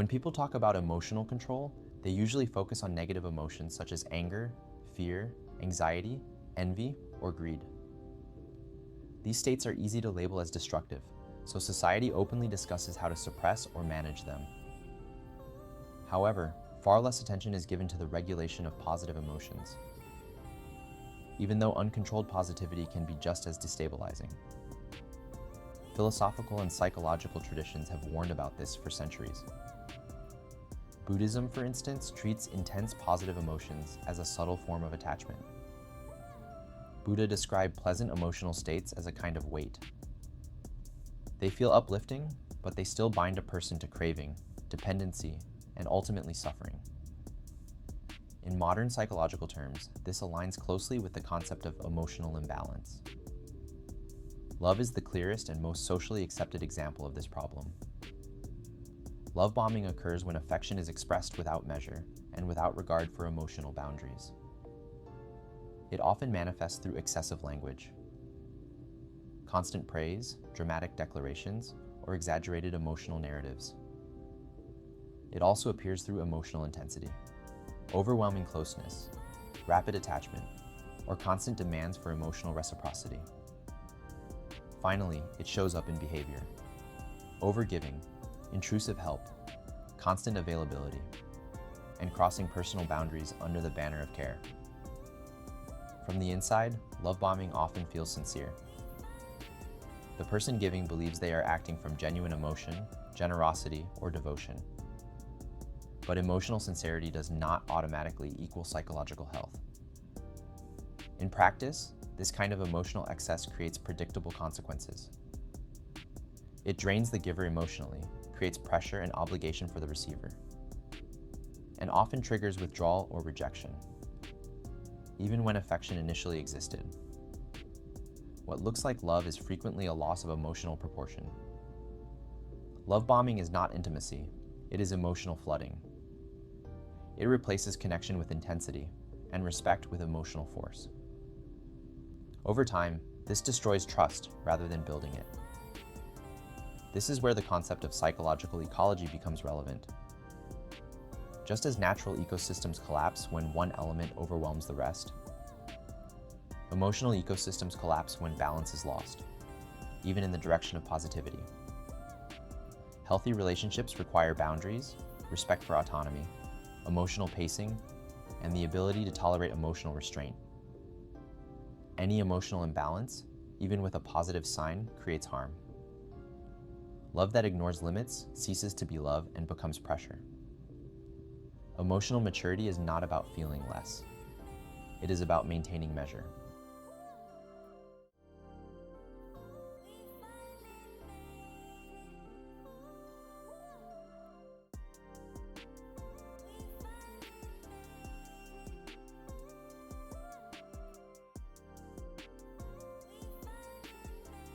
When people talk about emotional control, they usually focus on negative emotions such as anger, fear, anxiety, envy, or greed. These states are easy to label as destructive, so society openly discusses how to suppress or manage them. However, far less attention is given to the regulation of positive emotions, even though uncontrolled positivity can be just as destabilizing. Philosophical and psychological traditions have warned about this for centuries. Buddhism, for instance, treats intense positive emotions as a subtle form of attachment. Buddha described pleasant emotional states as a kind of weight. They feel uplifting, but they still bind a person to craving, dependency, and ultimately suffering. In modern psychological terms, this aligns closely with the concept of emotional imbalance. Love is the clearest and most socially accepted example of this problem. Love bombing occurs when affection is expressed without measure and without regard for emotional boundaries. It often manifests through excessive language, constant praise, dramatic declarations, or exaggerated emotional narratives. It also appears through emotional intensity, overwhelming closeness, rapid attachment, or constant demands for emotional reciprocity. Finally, it shows up in behavior: overgiving, intrusive help, constant availability, and crossing personal boundaries under the banner of care. From the inside, love bombing often feels sincere. The person giving believes they are acting from genuine emotion, generosity, or devotion. But emotional sincerity does not automatically equal psychological health. In practice, this kind of emotional excess creates predictable consequences. It drains the giver emotionally, creates pressure and obligation for the receiver, and often triggers withdrawal or rejection, even when affection initially existed. What looks like love is frequently a loss of emotional proportion. Love bombing is not intimacy, it is emotional flooding. It replaces connection with intensity and respect with emotional force. Over time, this destroys trust rather than building it. This is where the concept of psychological ecology becomes relevant. Just as natural ecosystems collapse when one element overwhelms the rest, emotional ecosystems collapse when balance is lost, even in the direction of positivity. Healthy relationships require boundaries, respect for autonomy, emotional pacing, and the ability to tolerate emotional restraint. Any emotional imbalance, even with a positive sign, creates harm. Love that ignores limits ceases to be love and becomes pressure. Emotional maturity is not about feeling less. It is about maintaining measure.